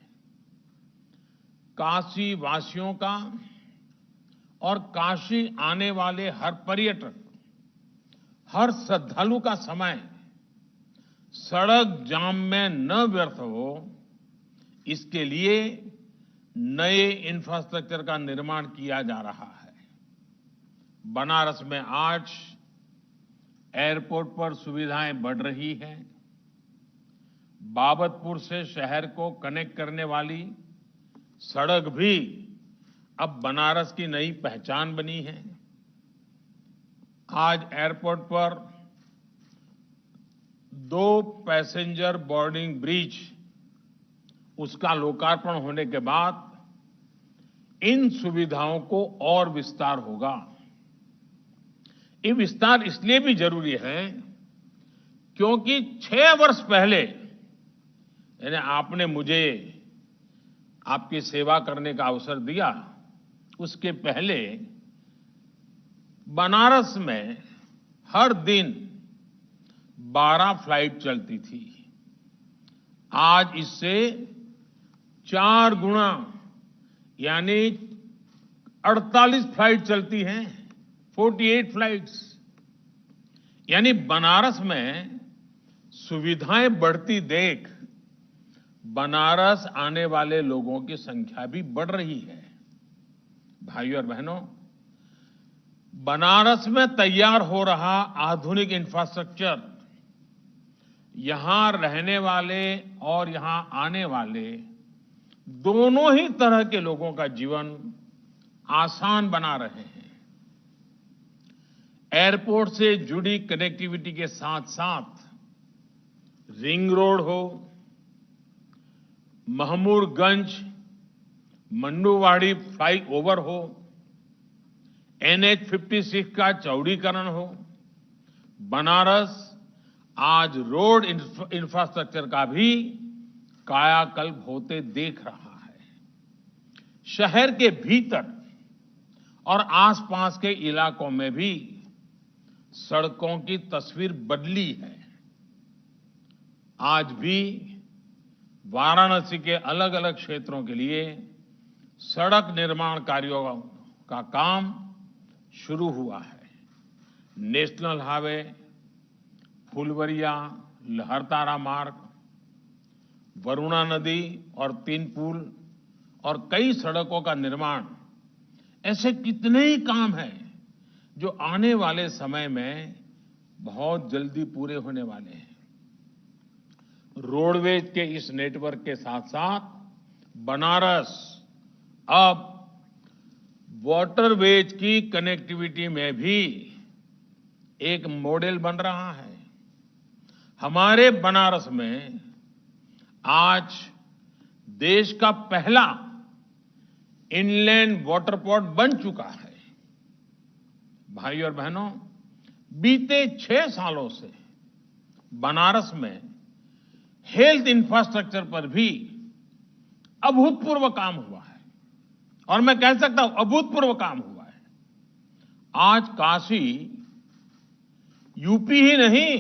काशी वासियों का और काशी आने वाले हर पर्यटक, हर श्रद्धालु का समय सड़क जाम में न व्यर्थ हो, इसके लिए नए इंफ्रास्ट्रक्चर का निर्माण किया जा रहा है। बनारस में आज एयरपोर्ट पर सुविधाएं बढ़ रही हैं। बाबतपुर से शहर को कनेक्ट करने वाली सड़क भी अब बनारस की नई पहचान बनी है। आज एयरपोर्ट पर 2 पैसेंजर बोर्डिंग ब्रिज, उसका लोकार्पण होने के बाद इन सुविधाओं को और विस्तार होगा। ये विस्तार इसलिए भी जरूरी है क्योंकि 6 वर्ष पहले यानी आपने मुझे आपकी सेवा करने का अवसर दिया, उसके पहले बनारस में हर दिन 12 फ्लाइट चलती थी। आज इससे 4 गुना यानी 48 फ्लाइट चलती हैं, 48 फ्लाइट्स। यानी बनारस में सुविधाएं बढ़ती देख बनारस आने वाले लोगों की संख्या भी बढ़ रही है। भाइयों और बहनों, बनारस में तैयार हो रहा आधुनिक इंफ्रास्ट्रक्चर यहां रहने वाले और यहां आने वाले दोनों ही तरह के लोगों का जीवन आसान बना रहे हैं। एयरपोर्ट से जुड़ी कनेक्टिविटी के साथ साथ रिंग रोड हो, महमूरगंज मन्नूवाड़ी फ्लाईओवर हो, NH-56 का चौड़ीकरण हो, बनारस आज रोड इंफ्रास्ट्रक्चर का भी कायाकल्प होते देख रहा है। शहर के भीतर और आसपास के इलाकों में भी सड़कों की तस्वीर बदली है। आज भी वाराणसी के अलग अलग क्षेत्रों के लिए सड़क निर्माण कार्यों का काम शुरू हुआ है। नेशनल हाईवे, फुलवरिया लहरतारा मार्ग, वरुणा नदी और 3 पुल और कई सड़कों का निर्माण, ऐसे कितने ही काम हैं जो आने वाले समय में बहुत जल्दी पूरे होने वाले हैं। रोडवेज के इस नेटवर्क के साथ साथ बनारस अब वाटरवेज की कनेक्टिविटी में भी एक मॉडल बन रहा है। हमारे बनारस में आज देश का पहला इनलैंड वाटरपोर्ट बन चुका है। भाइयों और बहनों, बीते 6 सालों से बनारस में हेल्थ इंफ्रास्ट्रक्चर पर भी अभूतपूर्व काम हुआ है और मैं कह सकता हूं अभूतपूर्व काम हुआ है। आज काशी यूपी ही नहीं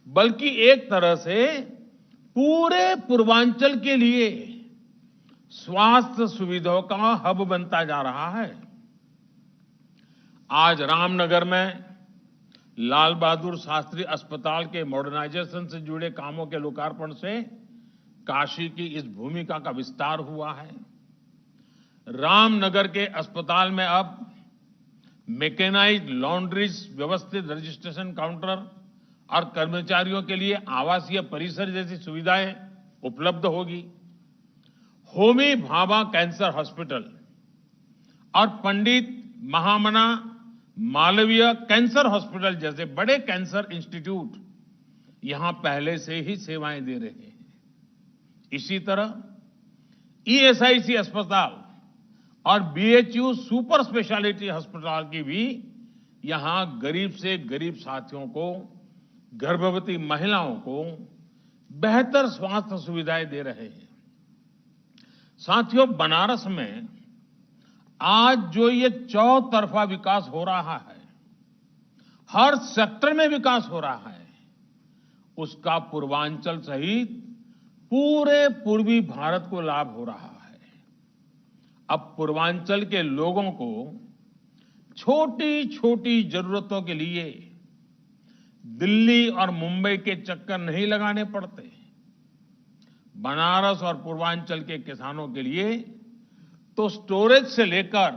बल्कि एक तरह से पूरे पूर्वांचल के लिए स्वास्थ्य सुविधाओं का हब बनता जा रहा है। आज रामनगर में लाल बहादुर शास्त्री अस्पताल के मॉडर्नाइजेशन से जुड़े कामों के लोकार्पण से काशी की इस भूमिका का विस्तार हुआ है। रामनगर के अस्पताल में अब मैकेनाइज्ड लॉन्ड्रीज, व्यवस्थित रजिस्ट्रेशन काउंटर और कर्मचारियों के लिए आवासीय परिसर जैसी सुविधाएं उपलब्ध होगी। होमी भाभा कैंसर हॉस्पिटल और पंडित महामना मालवीय कैंसर हॉस्पिटल जैसे बड़े कैंसर इंस्टीट्यूट यहां पहले से ही सेवाएं दे रहे हैं। इसी तरह ESIC अस्पताल और BHU सुपर स्पेशलिटी अस्पताल की भी यहां गरीब से गरीब साथियों को, गर्भवती महिलाओं को बेहतर स्वास्थ्य सुविधाएं दे रहे हैं। साथियों, बनारस में आज जो ये चौतरफा विकास हो रहा है, हर सेक्टर में विकास हो रहा है, उसका पूर्वांचल सहित पूरे पूर्वी भारत को लाभ हो रहा है। अब पूर्वांचल के लोगों को छोटी छोटी जरूरतों के लिए दिल्ली और मुंबई के चक्कर नहीं लगाने पड़ते। बनारस और पूर्वांचल के किसानों के लिए तो स्टोरेज से लेकर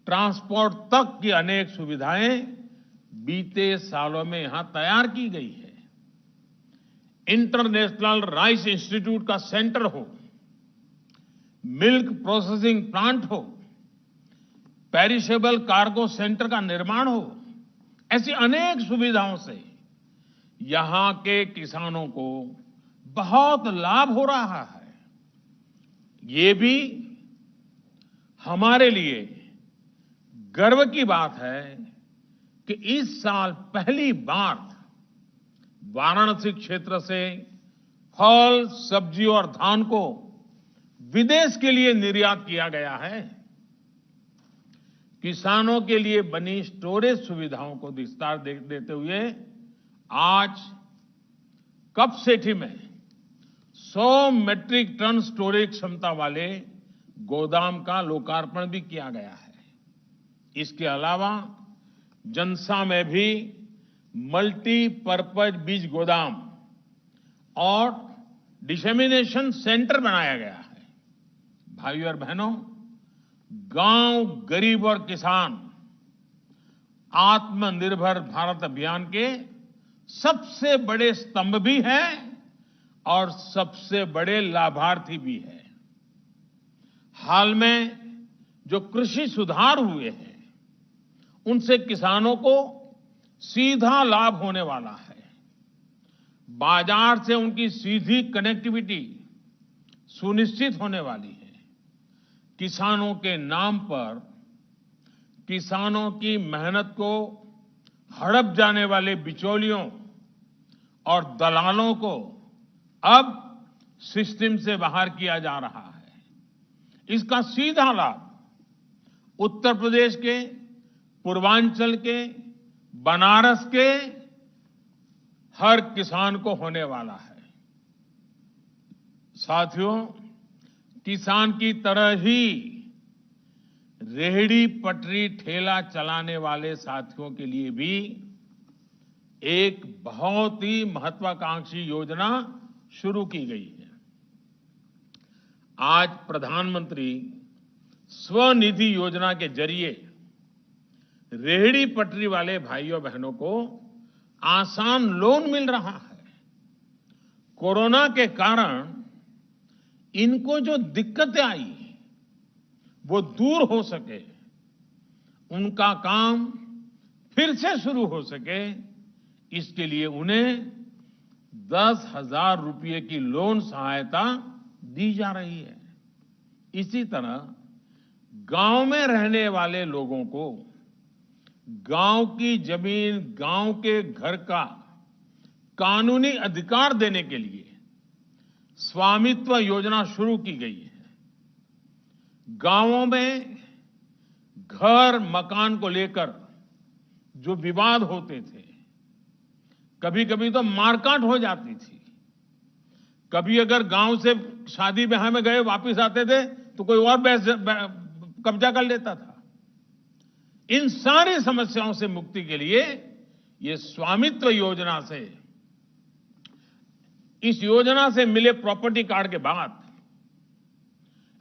ट्रांसपोर्ट तक की अनेक सुविधाएं बीते सालों में यहां तैयार की गई है। इंटरनेशनल राइस इंस्टीट्यूट का सेंटर हो, मिल्क प्रोसेसिंग प्लांट हो, पेरिशेबल कार्गो सेंटर का निर्माण हो, ऐसी अनेक सुविधाओं से यहां के किसानों को बहुत लाभ हो रहा है। ये भी हमारे लिए गर्व की बात है कि इस साल पहली बार वाराणसी क्षेत्र से फल, सब्जी और धान को विदेश के लिए निर्यात किया गया है। किसानों के लिए बनी स्टोरेज सुविधाओं को विस्तार देते हुए आज कपसेठी में 100 मेट्रिक टन स्टोरेज क्षमता वाले गोदाम का लोकार्पण भी किया गया है। इसके अलावा जनसा में भी मल्टीपर्पज बीज गोदाम और डिसेमिनेशन सेंटर बनाया गया है। भाइयों और बहनों, गांव, गरीब और किसान आत्मनिर्भर भारत अभियान के सबसे बड़े स्तंभ भी हैं और सबसे बड़े लाभार्थी भी हैं। हाल में जो कृषि सुधार हुए हैं, उनसे किसानों को सीधा लाभ होने वाला है। बाजार से उनकी सीधी कनेक्टिविटी सुनिश्चित होने वाली है। किसानों के नाम पर किसानों की मेहनत को हड़प जाने वाले बिचौलियों और दलालों को अब सिस्टम से बाहर किया जा रहा है। इसका सीधा लाभ उत्तर प्रदेश के, पूर्वांचल के, बनारस के हर किसान को होने वाला है। साथियों, किसान की तरह ही रेहड़ी पटरी ठेला चलाने वाले साथियों के लिए भी एक बहुत ही महत्वाकांक्षी योजना शुरू की गई है। आज प्रधानमंत्री स्वनिधि योजना के जरिए रेहड़ी पटरी वाले भाइयों बहनों को आसान लोन मिल रहा है। कोरोना के कारण इनको जो दिक्कतें आई वो दूर हो सके, उनका काम फिर से शुरू हो सके, इसके लिए उन्हें 10,000 रुपये की लोन सहायता दी जा रही है। इसी तरह गांव में रहने वाले लोगों को गांव की जमीन, गांव के घर का कानूनी अधिकार देने के लिए स्वामित्व योजना शुरू की गई है। गांवों में घर, मकान को लेकर जो विवाद होते थे, कभी कभी तो मारकाट हो जाती थी। कभी अगर गांव से शादी ब्याह में गए, वापस आते थे तो कोई और कब्जा कर लेता था। इन सारी समस्याओं से मुक्ति के लिए ये स्वामित्व योजना से, इस योजना से मिले प्रॉपर्टी कार्ड के बाद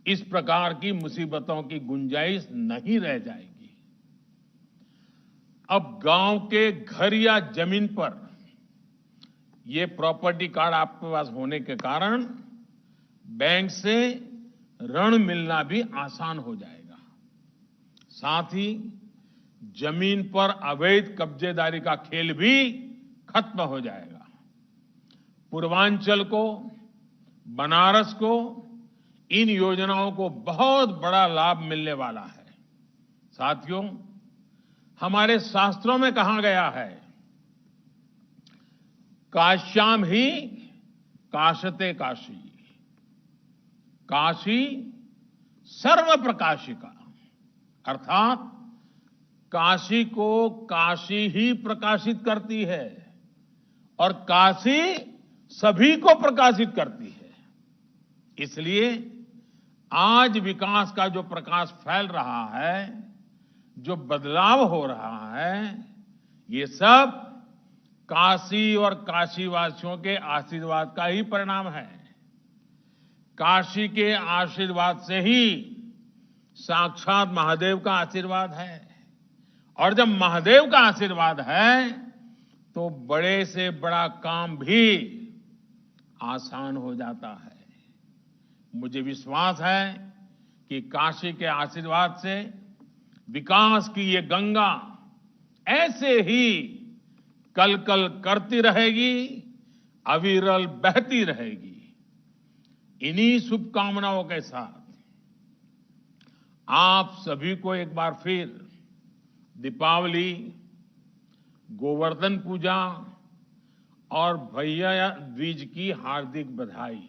इस प्रकार की मुसीबतों की गुंजाइश नहीं रह जाएगी। अब गांव के घर या जमीन पर ये प्रॉपर्टी कार्ड आपके पास होने के कारण बैंक से ऋण मिलना भी आसान हो जाएगा। साथ ही जमीन पर अवैध कब्जेदारी का खेल भी खत्म हो जाएगा। पूर्वांचल को, बनारस को इन योजनाओं को बहुत बड़ा लाभ मिलने वाला है। साथियों, हमारे शास्त्रों में कहा गया है, काश्याम ही काशते काशी, काशी सर्व प्रकाशिका, अर्थात काशी को काशी ही प्रकाशित करती है और काशी सभी को प्रकाशित करती है। इसलिए आज विकास का जो प्रकाश फैल रहा है, जो बदलाव हो रहा है, ये सब काशी और काशीवासियों के आशीर्वाद का ही परिणाम है। काशी के आशीर्वाद से ही साक्षात महादेव का आशीर्वाद है, और जब महादेव का आशीर्वाद है तो बड़े से बड़ा काम भी आसान हो जाता है। मुझे विश्वास है कि काशी के आशीर्वाद से विकास की ये गंगा ऐसे ही कल कल करती रहेगी, अविरल बहती रहेगी। इन्हीं शुभकामनाओं के साथ आप सभी को एक बार फिर दीपावली, गोवर्धन पूजा और भैया दूज की हार्दिक बधाई।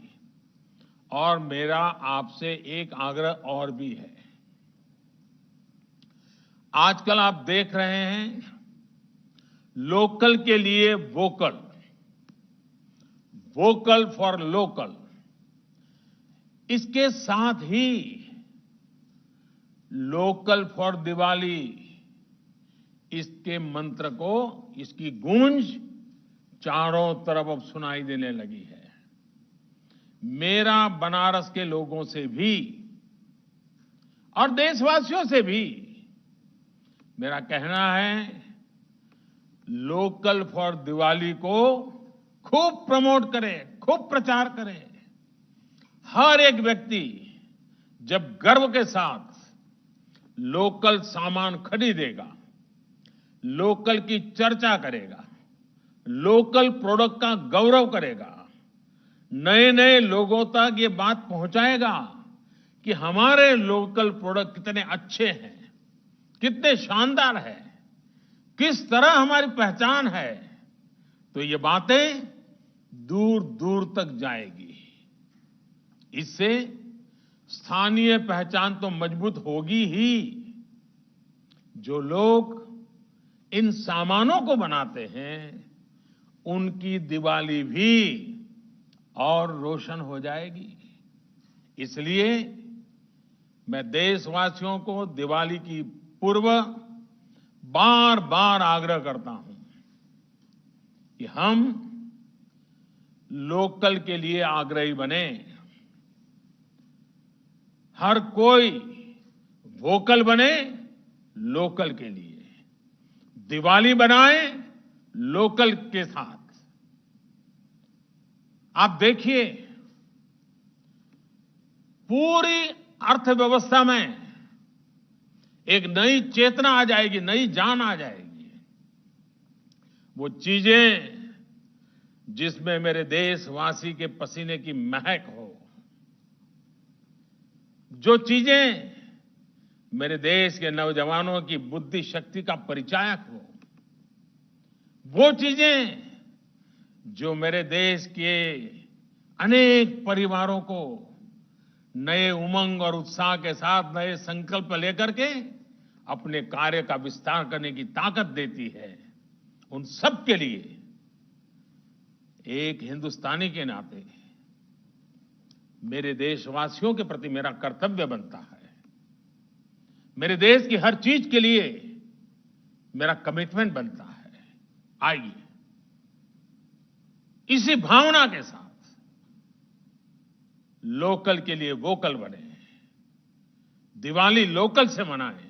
और मेरा आपसे एक आग्रह और भी है। आजकल आप देख रहे हैं लोकल के लिए वोकल, वोकल फॉर लोकल, इसके साथ ही लोकल फॉर दिवाली, इसके मंत्र को, इसकी गूंज चारों तरफ अब सुनाई देने लगी है। मेरा बनारस के लोगों से भी और देशवासियों से भी मेरा कहना है, लोकल फॉर दिवाली को खूब प्रमोट करें, खूब प्रचार करें। हर एक व्यक्ति जब गर्व के साथ लोकल सामान खरीदेगा, लोकल की चर्चा करेगा, लोकल प्रोडक्ट का गौरव करेगा, नए नए लोगों तक ये बात पहुंचाएगा कि हमारे लोकल प्रोडक्ट कितने अच्छे हैं, कितने शानदार हैं, किस तरह हमारी पहचान है, तो ये बातें दूर दूर तक जाएगी। इससे स्थानीय पहचान तो मजबूत होगी ही। जो लोग इन सामानों को बनाते हैं उनकी दिवाली भी और रोशन हो जाएगी। इसलिए मैं देशवासियों को दिवाली की पूर्व बार बार आग्रह करता हूं कि हम लोकल के लिए आग्रही बने। हर कोई वोकल बने लोकल के लिए, दिवाली बनाए लोकल के साथ। आप देखिए, पूरी अर्थव्यवस्था में एक नई चेतना आ जाएगी, नई जान आ जाएगी। वो चीजें जिसमें मेरे देशवासी के पसीने की महक हो, जो चीजें मेरे देश के नौजवानों की बुद्धि शक्ति का परिचायक हो, वो चीजें जो मेरे देश के अनेक परिवारों को नए उमंग और उत्साह के साथ नए संकल्प लेकर के अपने कार्य का विस्तार करने की ताकत देती है, उन सब के लिए एक हिंदुस्तानी के नाते मेरे देशवासियों के प्रति मेरा कर्तव्य बनता है। मेरे देश की हर चीज के लिए मेरा कमिटमेंट बनता है। आइए इसी भावना के साथ लोकल के लिए वोकल बने, दिवाली लोकल से मनाएं।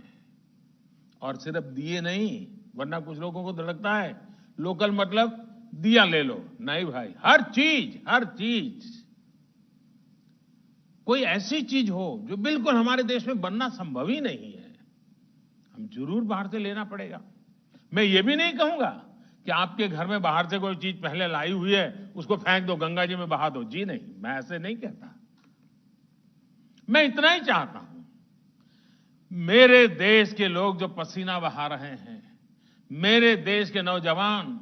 और सिर्फ दिए नहीं, वरना कुछ लोगों को तो लगता है लोकल मतलब दिया ले लो। नहीं भाई, हर चीज कोई ऐसी चीज हो जो बिल्कुल हमारे देश में बनना संभव ही नहीं है, हम जरूर बाहर से लेना पड़ेगा। मैं ये भी नहीं कहूंगा कि आपके घर में बाहर से कोई चीज पहले लाई हुई है उसको फेंक दो, गंगा जी में बहा दो। जी नहीं, मैं ऐसे नहीं कहता। मैं इतना ही चाहता हूं, मेरे देश के लोग जो पसीना बहा रहे हैं, मेरे देश के नौजवान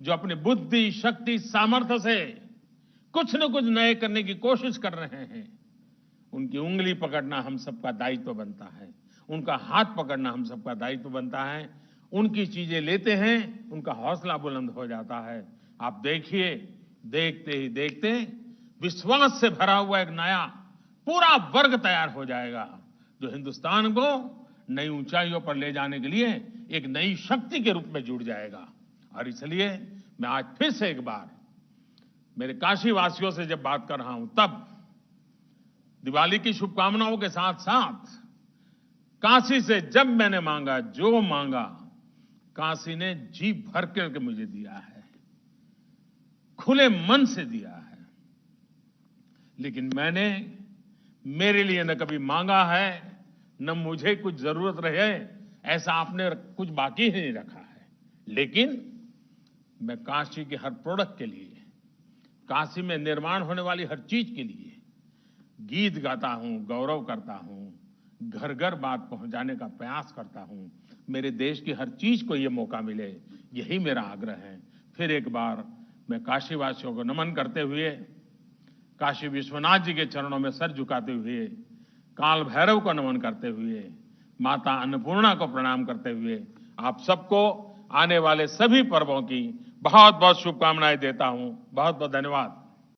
जो अपनी बुद्धि शक्ति सामर्थ्य से कुछ न कुछ नए करने की कोशिश कर रहे हैं, उनकी उंगली पकड़ना हम सबका दायित्व बनता है, उनका हाथ पकड़ना हम सबका दायित्व बनता है। उनकी चीजें लेते हैं, उनका हौसला बुलंद हो जाता है। आप देखिए, देखते ही देखते विश्वास से भरा हुआ एक नया पूरा वर्ग तैयार हो जाएगा, जो हिंदुस्तान को नई ऊंचाइयों पर ले जाने के लिए एक नई शक्ति के रूप में जुड़ जाएगा। और इसलिए मैं आज फिर से एक बार मेरे काशी वासियों से जब बात कर रहा हूं, तब दिवाली की शुभकामनाओं के साथ साथ काशी से जब मैंने मांगा, जो मांगा काशी ने जी भर करके मुझे दिया है, खुले मन से दिया है। लेकिन मैंने मेरे लिए न कभी मांगा है, न मुझे कुछ जरूरत रहे ऐसा आपने कुछ बाकी ही नहीं रखा है। लेकिन मैं काशी के हर प्रोडक्ट के लिए, काशी में निर्माण होने वाली हर चीज के लिए गीत गाता हूं, गौरव करता हूं, घर घर बात पहुंचाने का प्रयास करता हूं। मेरे देश की हर चीज को ये मौका मिले, यही मेरा आग्रह है। फिर एक बार मैं काशीवासियों को नमन करते हुए, काशी विश्वनाथ जी के चरणों में सर झुकाते हुए, काल भैरव को नमन करते हुए, माता अन्नपूर्णा को प्रणाम करते हुए आप सबको आने वाले सभी पर्वों की बहुत बहुत शुभकामनाएं देता हूं। बहुत बहुत धन्यवाद।